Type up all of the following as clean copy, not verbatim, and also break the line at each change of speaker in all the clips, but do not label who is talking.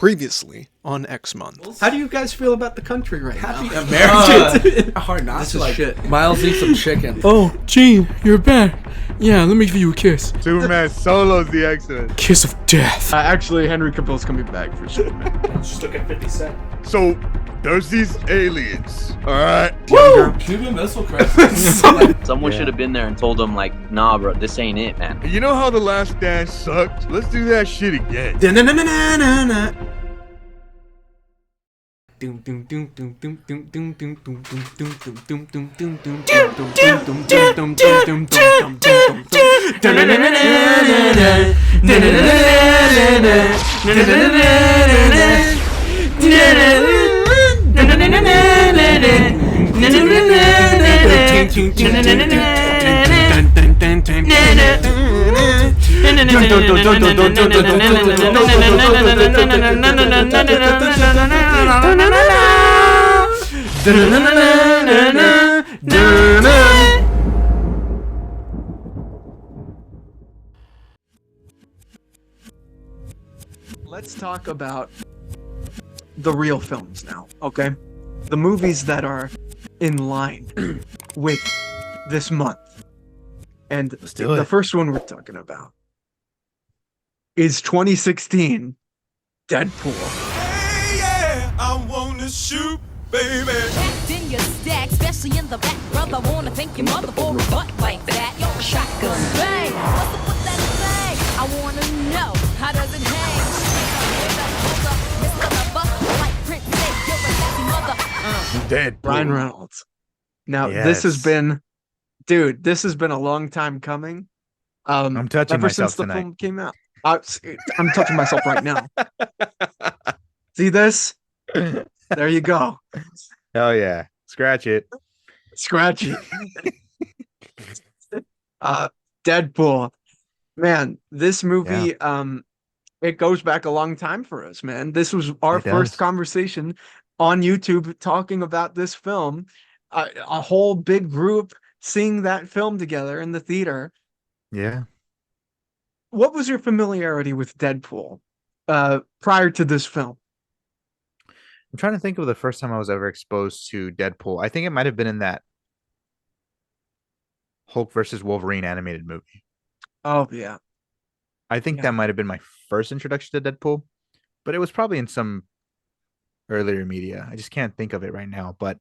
Previously on X Month.
How do you guys feel about the country right
Happy
now?
American. Hard not
This
to
is
like
shit.
Miles eat some chicken.
Oh, Gene, you're back. Yeah, let me give you a kiss.
Superman Solo's the X-Men.
Kiss of death.
Actually, Henry Cavill's coming back for Superman.
Just look at 50 Cent.
So, there's these aliens, alright?
Woo! Cuban Missile Crisis.
Someone should have been there and told them, like, nah, bro, this ain't it, man.
You know how The Last Dance sucked? Let's do that shit again.
Let's talk about the real films now, okay? The movies that are in line with this month. And the first one we're talking about is 2016 Deadpool.
Hey, yeah, I wanna shoot, baby.
Packed in your stack, especially in the back, brother. Wanna thank your mother for a butt like that. Yo, shotgun bang. What's up with that thing? I wanna know, how does it hang?
Deadpool.
Ryan Reynolds. Now,
Yes.
this has been a long time coming.
I'm touching
ever
myself
since the
tonight.
film came out. I'm touching myself right now. See this? There you go.
Hell yeah. Scratch it.
Scratchy. Deadpool. Man, this movie, it goes back a long time for us, man. This was our first conversation on YouTube talking about this film. A whole big group seeing that film together in the theater.
Yeah.
What was your familiarity with Deadpool prior to this film?
I'm trying to think of the first time I was ever exposed to Deadpool. I think it might have been in that Hulk versus Wolverine animated movie.
Oh, yeah.
I think that might have been my first introduction to Deadpool, but it was probably in some earlier media. I just can't think of it right now, but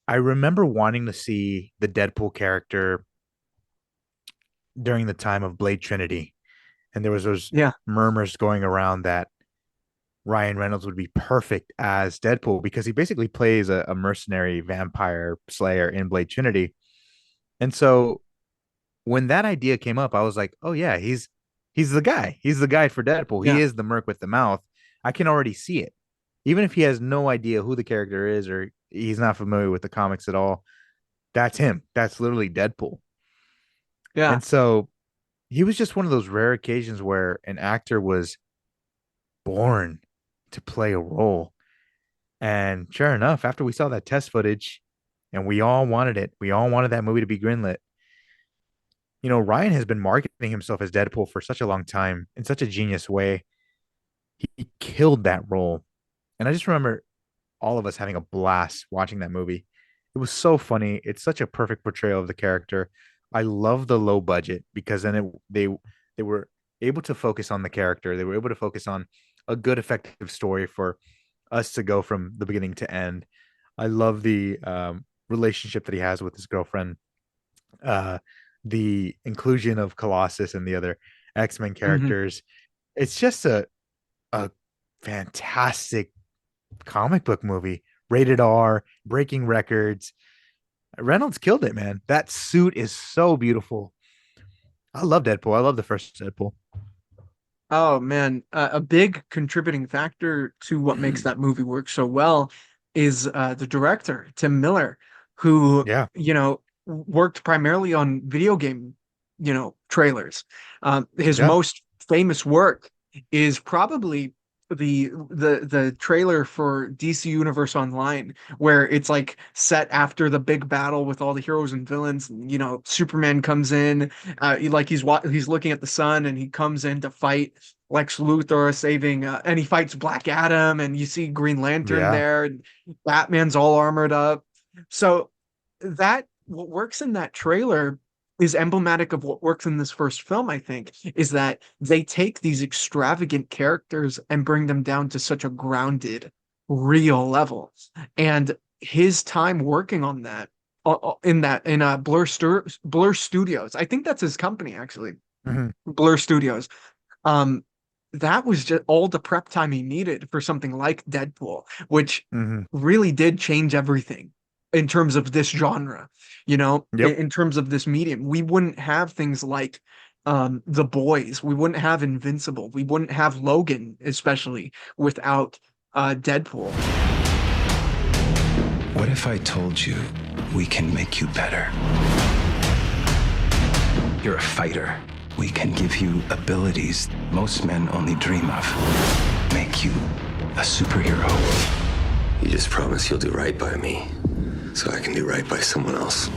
I remember wanting to see the Deadpool character during the time of Blade Trinity. And there was those murmurs going around that Ryan Reynolds would be perfect as Deadpool because he basically plays a mercenary vampire slayer in Blade Trinity. And so when that idea came up, I was like, oh yeah, he's the guy. He's the guy for Deadpool. He is the merc with the mouth. I can already see it. Even if he has no idea who the character is or he's not familiar with the comics at all, that's him. That's literally Deadpool. Yeah. And so he was just one of those rare occasions where an actor was born to play a role. And sure enough, after we saw that test footage and we all wanted it, we all wanted that movie to be greenlit. You know, Ryan has been marketing himself as Deadpool for such a long time in such a genius way. He killed that role. And I just remember all of us having a blast watching that movie. It was so funny. It's such a perfect portrayal of the character. I love the low budget because then they were able to focus on the character. They were able to focus on a good, effective story for us to go from the beginning to end. I love the relationship that he has with his girlfriend. The inclusion of Colossus and the other X-Men characters. It's just a fantastic comic book movie. Rated R, breaking records. Reynolds killed it, man. That suit is so beautiful. I love Deadpool. I love the first Deadpool.
Oh, man. A big contributing factor to what makes that movie work so well is the director, Tim Miller, who, worked primarily on video game, trailers. His most famous work is probably the trailer for DC Universe Online, where it's like set after the big battle with all the heroes and villains. Superman comes in, he's looking at the sun, and he comes in to fight Lex Luthor saving, and he fights Black Adam, and you see Green Lantern
Yeah.
there, and Batman's all armored up. So that what works in that trailer is emblematic of what works in this first film, I think, is that they take these extravagant characters and bring them down to such a grounded, real level. And his time working on that, in Blur Studios, I think that's his company actually,
Mhm.
Blur Studios. Um, that was just all the prep time he needed for something like Deadpool, which
Mhm.
really did change everything in terms of this genre, you know,
Yep.
in terms of this medium. We wouldn't have things like The Boys, we wouldn't have Invincible, we wouldn't have Logan, especially without Deadpool.
What if I told you we can make you better? You're a fighter. We can give you abilities most men only dream of. Make you a superhero.
You just promise you'll do right by me, so I can do right by someone else.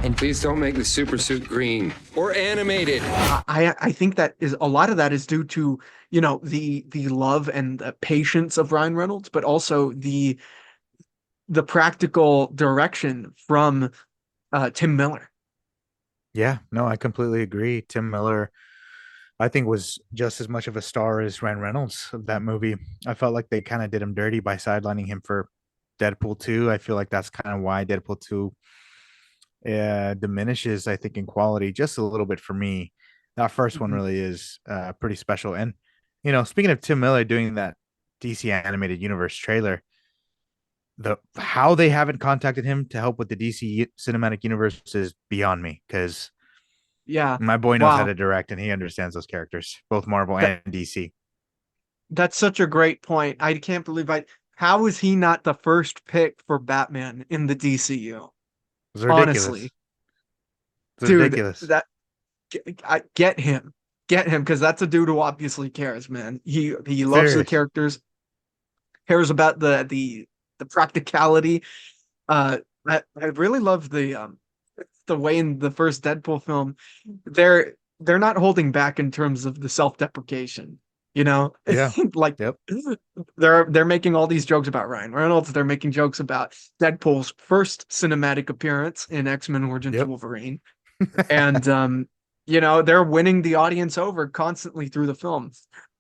And please don't make the super suit green or animated.
I think that is a lot of that is due to, you know, the love and the patience of Ryan Reynolds, but also the practical direction from Tim Miller.
Yeah, no, I completely agree. Tim Miller, I think, was just as much of a star as Ryan Reynolds of that movie. I felt like they kind of did him dirty by sidelining him for Deadpool 2. I feel like that's kind of why Deadpool 2 diminishes, I think, in quality just a little bit for me. That first one really is pretty special. And, you know, speaking of Tim Miller doing that DC Animated Universe trailer, how they haven't contacted him to help with the DC Cinematic Universe is beyond me, because
Yeah,
my boy knows how
wow.
to direct and he understands those characters, both Marvel
That,
and DC.
that's such a great point. I can't believe how is he not the first pick for Batman in the DCU?
It's ridiculous.
Honestly,
It's
dude,
ridiculous.
get him, because that's a dude who obviously cares, man. He loves the
Serious.
characters, cares about the practicality. I really love the way in the first Deadpool film, they're not holding back in terms of the self-deprecation, you know?
Yeah.
Like
Yep.
they're making all these jokes about Ryan Reynolds, they're making jokes about Deadpool's first cinematic appearance in X-Men Origins
Yep.
Wolverine. And you know, they're winning the audience over constantly through the film.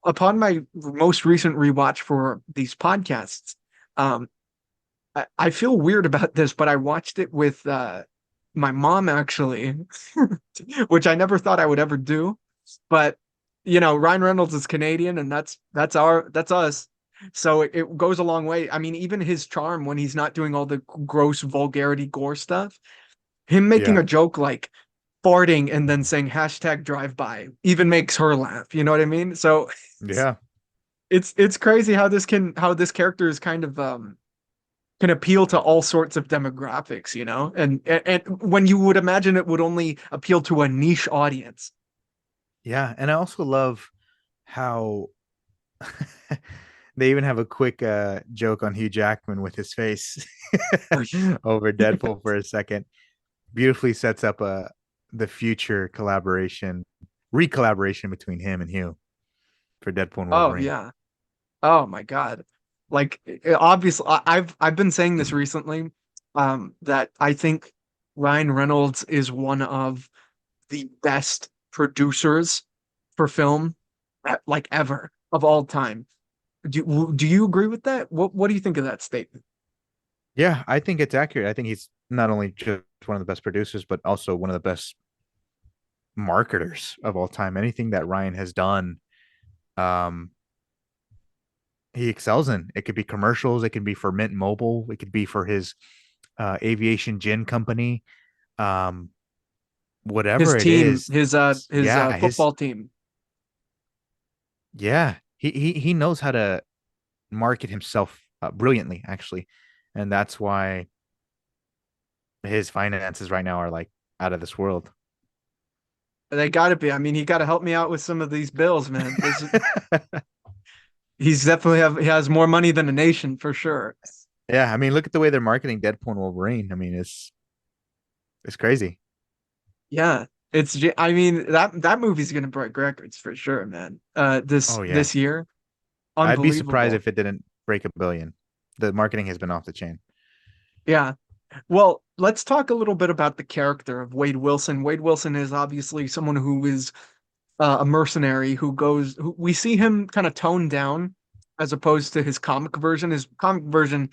Upon my most recent rewatch for these podcasts, I feel weird about this, but I watched it with my mom actually, which I never thought I would ever do. But you know, Ryan Reynolds is Canadian, and that's us. So it goes a long way. I mean, even his charm when he's not doing all the gross vulgarity gore stuff, him making
Yeah.
a joke like farting and then saying hashtag drive by even makes her laugh. You know what I mean? So
Yeah.
it's crazy how this character is kind of can appeal to all sorts of demographics, you know, and when you would imagine it would only appeal to a niche audience.
Yeah. And I also love how they even have a quick joke on Hugh Jackman with his face over Deadpool for a second. Beautifully sets up the future recollaboration between him and Hugh for Deadpool and
Oh
Wolverine.
yeah. Oh my God. Like obviously, I've been saying this recently, that I think Ryan Reynolds is one of the best producers for film, like ever, of all time. Do you agree with that? What do you think of that statement?
Yeah, I think it's accurate. I think he's not only just one of the best producers, but also one of the best marketers of all time. Anything that Ryan has done, he excels in. It could be commercials, it could be for Mint Mobile, it could be for his aviation gin company, whatever
His
it
team,
is.
his
Yeah,
football team.
Yeah, he knows how to market himself brilliantly, actually, and that's why his finances right now are like out of this world.
They got to be. I mean, he got to help me out with some of these bills, man. He's definitely he has more money than a nation for sure.
Yeah, I mean, look at the way they're marketing Deadpool and Wolverine. I mean, it's crazy.
Yeah. I mean, that movie's gonna break records for sure, man. This
Oh yeah.
this year,
I'd be surprised
unbelievable.
if it didn't break 1 billion. The marketing has been off the chain.
Yeah. Well, let's talk a little bit about the character of Wade Wilson. Wade Wilson is obviously someone who is a mercenary we see him kind of toned down as opposed to his comic version. His comic version,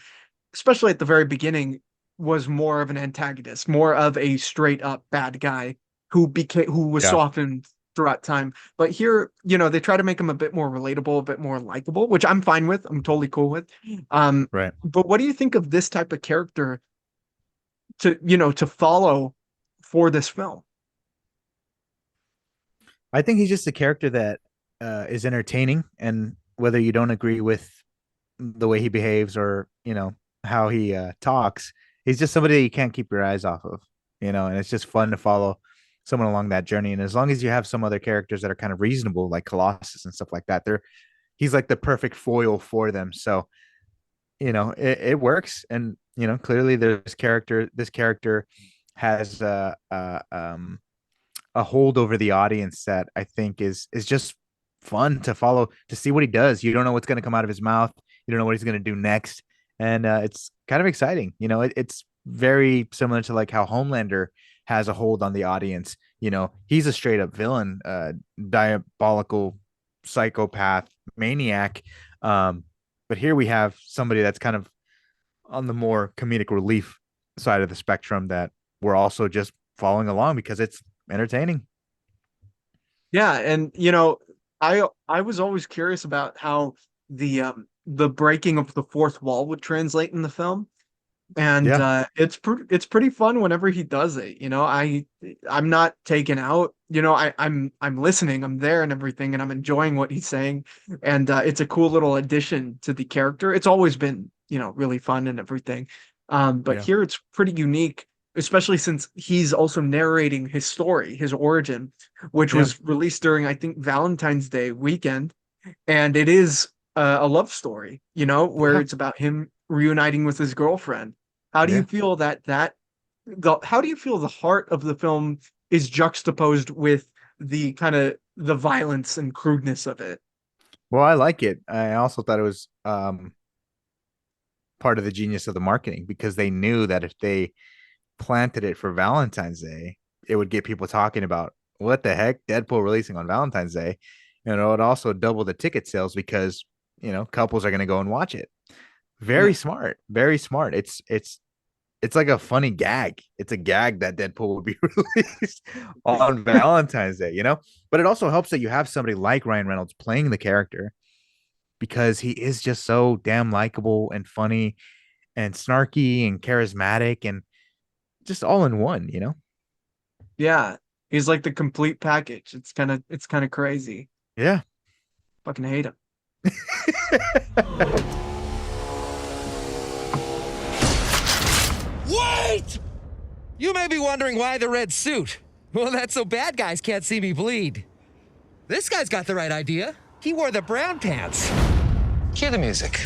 especially at the very beginning, was more of an antagonist, more of a straight up bad guy who was
Yeah.
softened throughout time. But here, they try to make him a bit more relatable, a bit more likable, which I'm fine with. I'm totally cool with.
Right.
But what do you think of this type of character to follow for this film?
I think he's just a character that is entertaining, and whether you don't agree with the way he behaves or how he talks, he's just somebody that you can't keep your eyes off of, and it's just fun to follow someone along that journey. And as long as you have some other characters that are kind of reasonable, like Colossus and stuff like that, he's like the perfect foil for them. So it works, and clearly this character has a hold over the audience that I think is just fun to follow, to see what he does. You don't know what's going to come out of his mouth. You don't know what he's going to do next. And it's kind of exciting. It's very similar to like how Homelander has a hold on the audience. He's a straight up villain, diabolical psychopath, maniac. But here we have somebody that's kind of on the more comedic relief side of the spectrum that we're also just following along because it's entertaining.
Yeah, and I was always curious about how the breaking of the fourth wall would translate in the film. And it's pretty fun whenever he does it. I'm not taken out. I'm listening, I'm there and everything, and I'm enjoying what he's saying. And it's a cool little addition to the character. It's always been, really fun and everything. But here it's pretty unique, especially since he's also narrating his story, his origin, which was released during, I think, Valentine's Day weekend. And it is a love story, where it's about him reuniting with his girlfriend. How do you feel how do you feel the heart of the film is juxtaposed with the kind of the violence and crudeness of it?
Well, I like it. I also thought it was part of the genius of the marketing, because they knew that if they planted it for Valentine's Day, it would get people talking about what the heck, Deadpool releasing on Valentine's Day. It would also double the ticket sales because couples are going to go and watch it. Very smart, very smart. It's like a funny gag. It's a gag that Deadpool would be released on Valentine's Day, But it also helps that you have somebody like Ryan Reynolds playing the character, because he is just so damn likable and funny and snarky and charismatic and just all in one,
Yeah, he's like the complete package. It's kind of crazy.
Yeah.
Fucking hate him.
Wait! You may be wondering why the red suit. Well, that's so bad guys can't see me bleed. This guy's got the right idea. He wore the brown pants. Cue the music.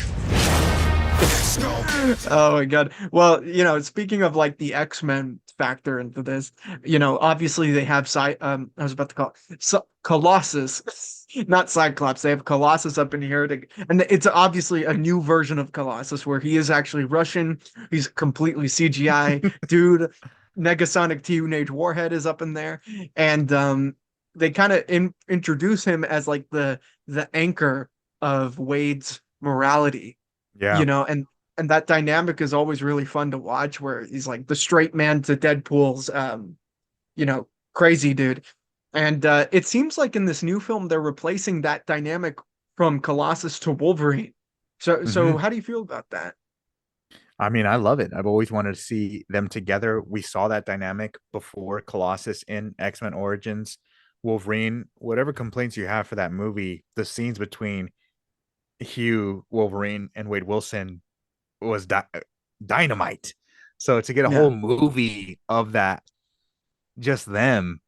Oh my God. Well, speaking of like the X-Men factor into this, obviously they have I was about to call it Colossus, not Cyclops. They have Colossus up in here and it's obviously a new version of Colossus where he is actually Russian. He's completely CGI dude. Negasonic Teenage Warhead is up in there. And they kind of introduce him as like the anchor of Wade's morality.
Yeah.
And that dynamic is always really fun to watch, where he's like the straight man to Deadpool's crazy dude. And it seems like in this new film they're replacing that dynamic from Colossus to Wolverine. So how do you feel about that?
I mean, I love it. I've always wanted to see them together. We saw that dynamic before Colossus in X-Men Origins. Wolverine, whatever complaints you have for that movie, the scenes between Hugh, Wolverine, and Wade Wilson was dynamite. So to get a whole movie of that, just them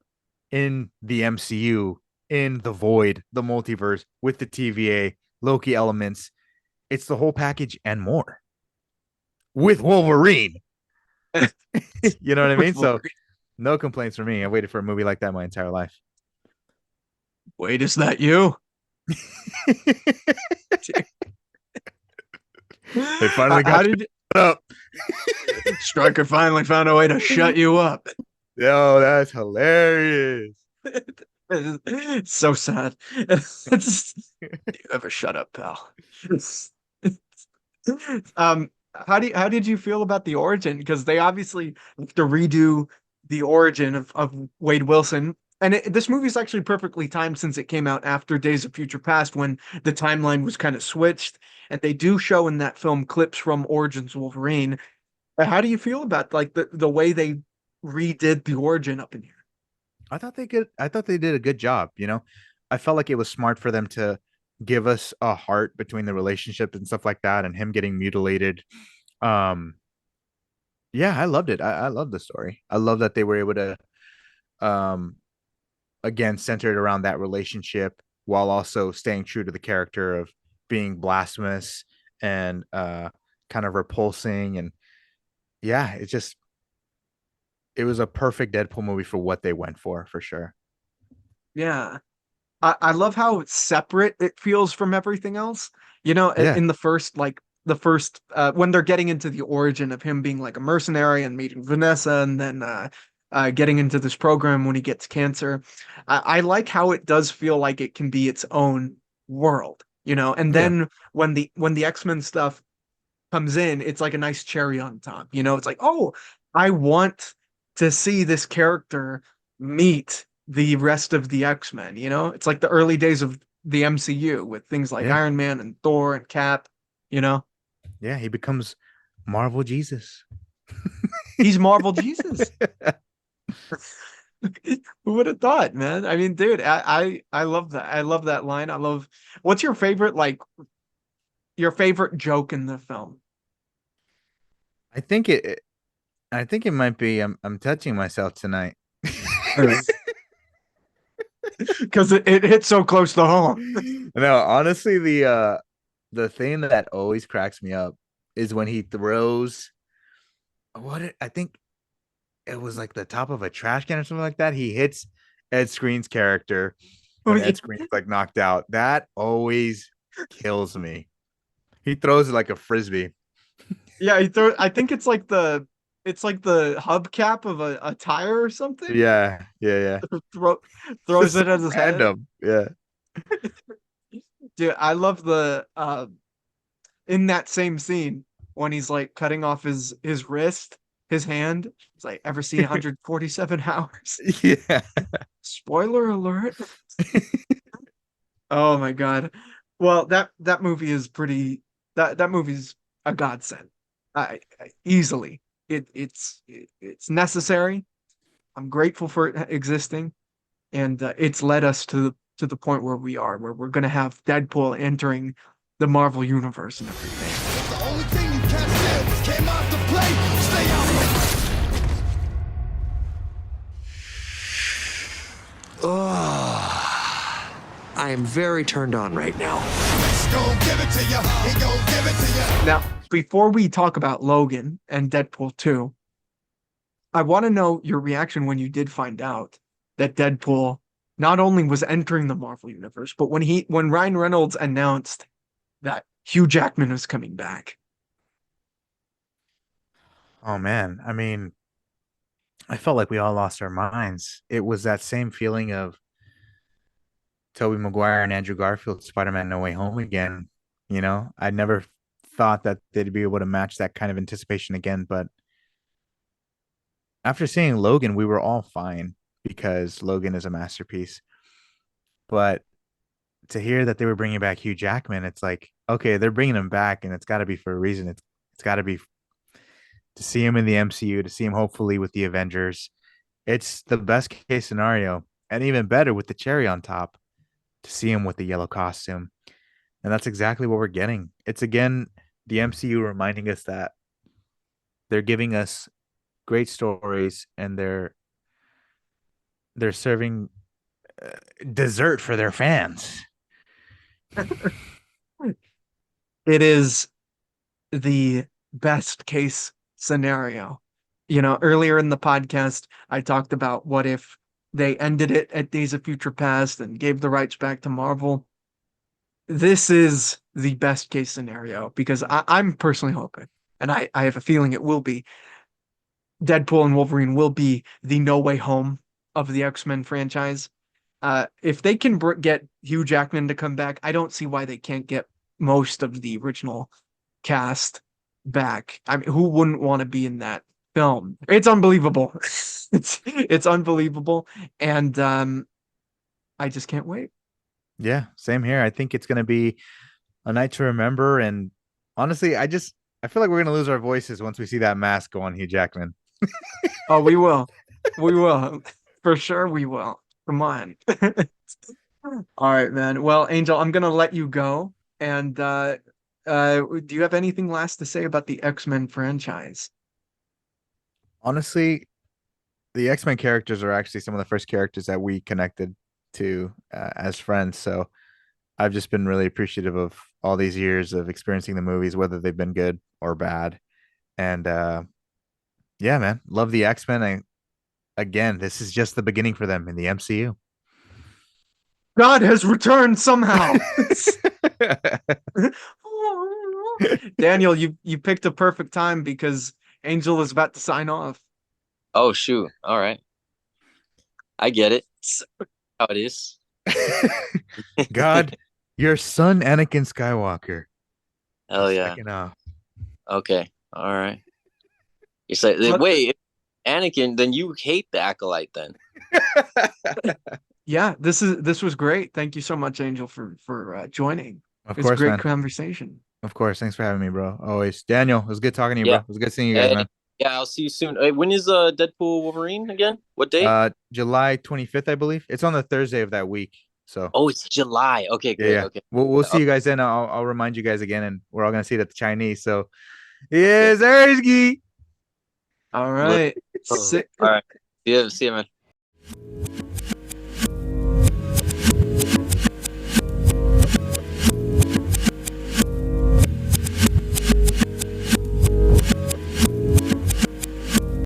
in the MCU, in the void, the multiverse, with the TVA, Loki elements, it's the whole package and more with Wolverine. You know what I mean? So No complaints from me. I waited for a movie like that my entire life.
Wait, is that you?
They finally
How
got you
did
up.
Stryker finally found a way to shut you up?
Yo, that's hilarious.
It's so sad. It's, you ever shut up, pal? How did you feel about the origin? Because they obviously have to redo the origin of Wade Wilson. And this movie is actually perfectly timed since it came out after Days of Future Past when the timeline was kind of switched. And they do show in that film clips from Origins Wolverine. How do you feel about like the way they redid the origin up in here?
I thought they did a good job, you know. I felt like it was smart for them to give us a heart between the relationship and stuff like that and him getting mutilated. Um yeah, I loved it. I love the story. I love that they were able to um again center it around that relationship while also staying true to the character of being blasphemous and kind of repulsing. And yeah, it was a perfect Deadpool movie for what they went for sure.
Yeah. I love how separate it feels from everything else. You know,
Yeah.
in the first when they're getting into the origin of him being like a mercenary and meeting Vanessa and then getting into this program when he gets cancer. I like how it does feel like it can be its own world, you know. And
Yeah.
then when the X-Men stuff comes in, it's like a nice cherry on top, you know. It's like, oh, I want to see this character meet the rest of the X-Men, you know? It's like the early days of the MCU with things like
Yeah.
Iron Man and Thor and Cap, you know?
Yeah, he becomes Marvel Jesus.
He's Marvel Jesus. Who would have thought, man? I mean, dude, I love that. I love that line. I love what's your favorite joke in the film?
I think I think it might be I'm touching myself tonight.
Because it hits so close to home.
No, honestly, the thing that always cracks me up is when he throws I think it was like the top of a trash can or something like that. He hits Ed Screen's character when Ed Screen's like knocked out. That always kills me. He throws it like a frisbee.
Yeah, I think it's like the hubcap of a tire or something.
Yeah.
Throws it at his head.
Random. Yeah.
Dude, I love the in that same scene when he's like cutting off his wrist, his hand. It's like ever seen 147 hours?
Yeah.
Spoiler alert. Oh my God. Well, that movie is pretty that movie's a godsend. Easily. It's necessary. I'm grateful for it existing, and it's led us to the point where we are, where we're gonna have Deadpool entering the Marvel universe and everything.
The only thing you can't stand is came out to play. Stay out.
I am very turned on right now.
He's gonna give it to you. He gonna give it to you.
Now, before we talk about Logan and Deadpool 2, I want to know your reaction when you did find out that Deadpool not only was entering the Marvel universe, but when Ryan Reynolds announced that Hugh Jackman was coming back.
Oh man. I mean, I felt like we all lost our minds. It was that same feeling of Tobey Maguire and Andrew Garfield Spider-Man No Way Home again. You know, I never thought that they'd be able to match that kind of anticipation again, but after seeing Logan, we were all fine because Logan is a masterpiece. But to hear that they were bringing back Hugh Jackman, it's like, okay, they're bringing him back, and it's got to be for a reason. It's got to be to see him in the MCU, to see him hopefully with the Avengers. It's the best case scenario, and even better with the cherry on top to see him with the yellow costume. And that's exactly what we're getting. It's again the MCU reminding us that they're giving us great stories and they're serving dessert for their fans.
It is the best case scenario. Earlier in the podcast, I talked about what if they ended it at Days of Future Past and gave the rights back to Marvel. This is the best case scenario because I'm personally hoping, and I have a feeling it will be, Deadpool and Wolverine will be the No Way Home of the X-Men franchise. If they can get Hugh Jackman to come back, I don't see why they can't get most of the original cast back. I mean, who wouldn't want to be in that film? It's unbelievable. It's unbelievable, and I just can't wait.
Yeah, same here. I think it's going to be a night to remember. And honestly, I feel like we're going to lose our voices once we see that mask go on Hugh Jackman.
Oh, we will. We will. For sure we will. Come on. All right, man. Well, Angel, I'm going to let you go. And do you have anything last to say about the X-Men franchise?
Honestly, the X-Men characters are actually some of the first characters that we connected to as friends. So I've just been really appreciative of all these years of experiencing the movies, whether they've been good or bad. And yeah, man, love the X-Men. Again, this is just the beginning for them in the MCU.
God has returned somehow. Daniel, you picked a perfect time because Angel is about to sign off.
Oh shoot! All right, I get it. How it is.
God, your son Anakin Skywalker.
Hell yeah. Okay. All right. You say wait, Anakin, then you hate the Acolyte then.
Yeah, this was great. Thank you so much, Angel, for joining.
Of
It's
course,
a great
man.
conversation.
Of course. Thanks for having me, bro. Always. Daniel, it was good talking to you,
Yeah.
bro. It was good seeing you guys, man.
Yeah, I'll see you soon. Hey, when is Deadpool Wolverine again? What date?
July 25th, I believe. It's on the Thursday of that week. So
Oh, it's July. Okay, good.
yeah.
Okay.
We'll see you guys then. I'll remind you guys again, and we're all gonna see it at the Chinese. So yes, Ersky.
All right.
All right. See ya, man.